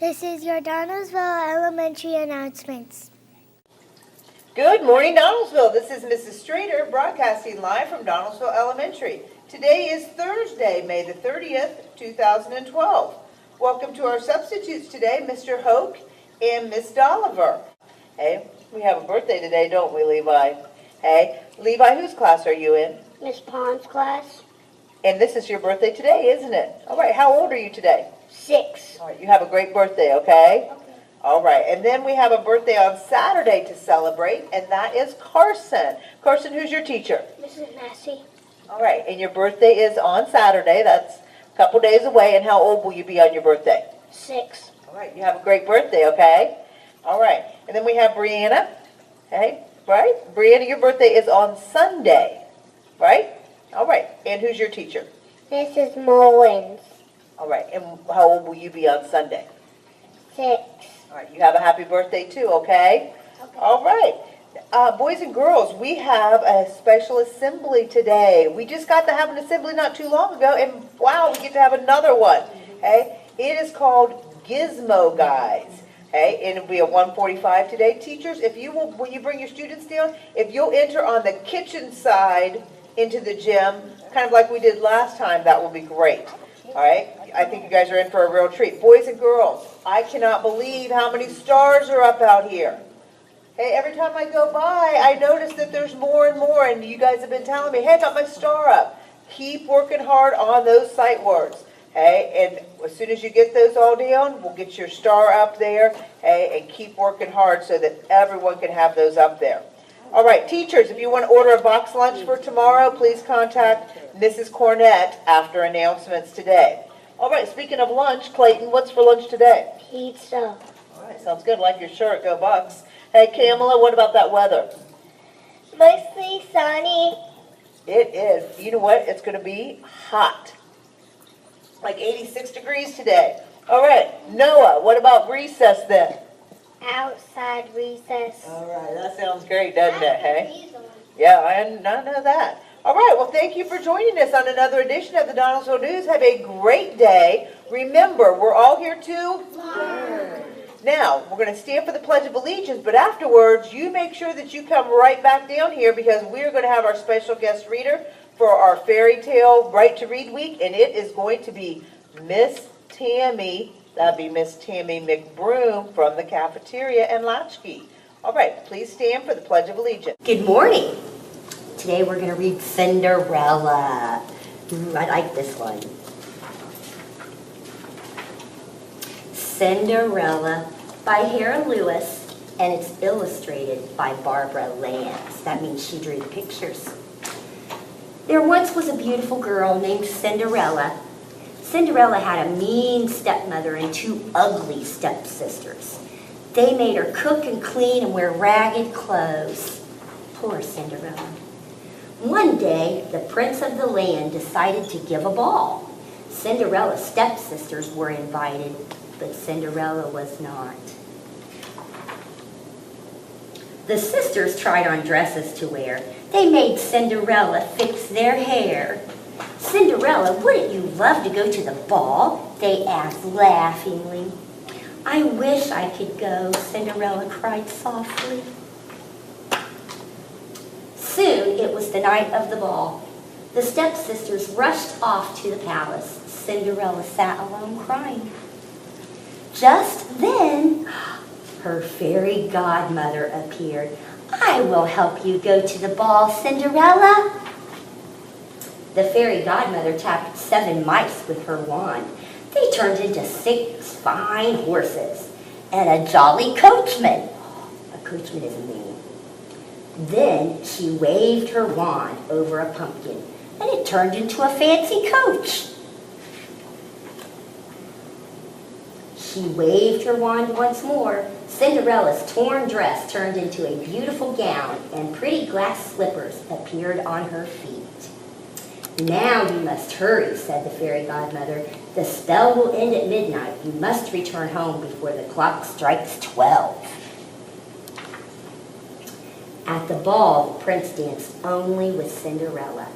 This is your Donnelsville Elementary Announcements. Good morning, Donnelsville. This is Mrs. Strader broadcasting live from Donnelsville Elementary. Today is Thursday, May the 30th, 2012. Welcome to our substitutes today, Mr. Hoke and Miss Dolliver. Hey, we have a birthday today, don't we, Levi? Hey, Levi, whose class are you in? Miss Pond's class. And this is your birthday today, isn't it? All right, how old are you today? 6. All right, you have a great birthday, okay? All right, and then we have a birthday on Saturday to celebrate, and that is Carson. Carson, who's your teacher? Mrs. Massey. All right, and your birthday is on Saturday. That's a couple days away, and how old will you be on your birthday? 6. All right, you have a great birthday, okay? All right, and then we have Brianna, okay, right? Brianna, your birthday is on Sunday, right? All right, and who's your teacher? Mrs. Mullins. All right, and how old will you be on Sunday? 6. All right, you have a happy birthday too, okay? All right. Boys and girls, we have a special assembly today. We just got to have an assembly not too long ago, and wow, we get to have another one, okay? It is called Gizmo Guys, okay? And it'll be at 1:45 today. Teachers, if you will, when you bring your students down, if you'll enter on the kitchen side into the gym, kind of like we did last time, that will be great, all right? I think you guys are in for a real treat. Boys and girls, I cannot believe how many stars are up out here. Hey, every time I go by, I notice that there's more and more, and you guys have been telling me, hey, I got my star up. Keep working hard on those sight words, hey, and as soon as you get those all down, we'll get your star up there, hey, and keep working hard so that everyone can have those up there. All right, teachers, if you want to order a box lunch for tomorrow, please contact Mrs. Cornett after announcements today. All right, speaking of lunch, Clayton, what's for lunch today? Pizza. All right, sounds good. Like your shirt. Go Bucks. Hey, Kamala, what about that weather? Mostly sunny. It is. You know what? It's going to be hot. Like 86 degrees today. All right, Noah, what about recess then? Outside recess. All right, that sounds great, doesn't it? Hey? Yeah, I know that. All right, well, thank you for joining us on another edition of the Donnelsville News. Have a great day. Remember, we're all here to learn. Now, we're going to stand for the Pledge of Allegiance, but afterwards, you make sure that you come right back down here because we're going to have our special guest reader for our fairy tale Right to Read week, and it is going to be Miss Tammy. That'd be Miss Tammy McBroom from the cafeteria and Latchkey. All right, please stand for the Pledge of Allegiance. Good morning. Today we're going to read Cinderella. I like this one. Cinderella by Hera Lewis, and it's illustrated by Barbara Lance. That means she drew the pictures. There once was a beautiful girl named Cinderella. Cinderella had a mean stepmother and 2 ugly stepsisters. They made her cook and clean and wear ragged clothes. Poor Cinderella. One day, the prince of the land decided to give a ball. Cinderella's stepsisters were invited, but Cinderella was not. The sisters tried on dresses to wear. They made Cinderella fix their hair. Cinderella, wouldn't you love to go to the ball? They asked laughingly. I wish I could go, Cinderella cried softly. Soon it was the night of the ball. The stepsisters rushed off to the palace. Cinderella sat alone crying. Just then, her fairy godmother appeared. I will help you go to the ball, Cinderella. The fairy godmother tapped 7 mice with her wand. They turned into 6 fine horses and a jolly coachman. A coachman is a man. Then she waved her wand over a pumpkin, and it turned into a fancy coach. She waved her wand once more. Cinderella's torn dress turned into a beautiful gown, and pretty glass slippers appeared on her feet. Now you must hurry, said the fairy godmother. The spell will end at midnight. You must return home before the clock strikes 12. At the ball, the prince danced only with Cinderella.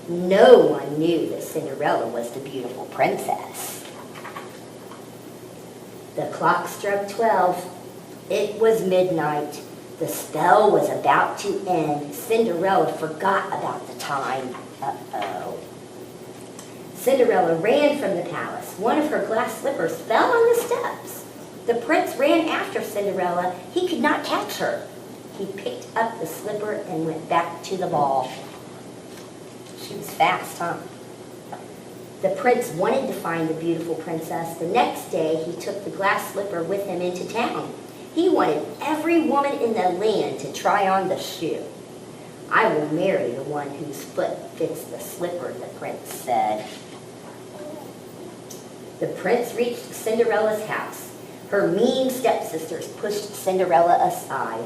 No one knew that Cinderella was the beautiful princess. The clock struck 12. It was midnight. The spell was about to end. Cinderella forgot about the time. Uh-oh. Cinderella ran from the palace. One of her glass slippers fell on the steps. The prince ran after Cinderella. He could not catch her. He picked up the slipper and went back to the ball. She was fast, huh? The prince wanted to find the beautiful princess. The next day, he took the glass slipper with him into town. He wanted every woman in the land to try on the shoe. "I will marry the one whose foot fits the slipper," the prince said. The prince reached Cinderella's house. Her mean stepsisters pushed Cinderella aside.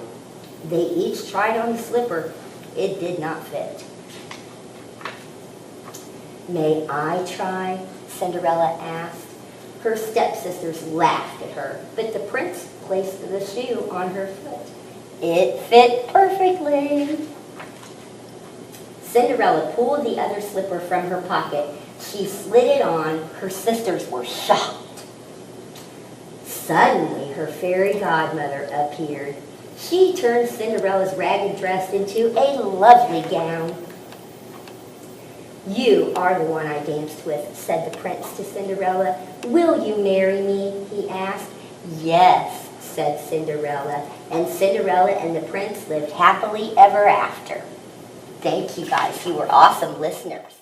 They each tried on the slipper. It did not fit. "May I try?" Cinderella asked. Her stepsisters laughed at her, but the prince placed the shoe on her foot. It fit perfectly. Cinderella pulled the other slipper from her pocket. She slid it on. Her sisters were shocked. Suddenly, her fairy godmother appeared. She turned Cinderella's ragged dress into a lovely gown. "You are the one I danced with," said the prince to Cinderella. "Will you marry me?" he asked. "Yes," said Cinderella, and Cinderella and the prince lived happily ever after. Thank you guys. You were awesome listeners.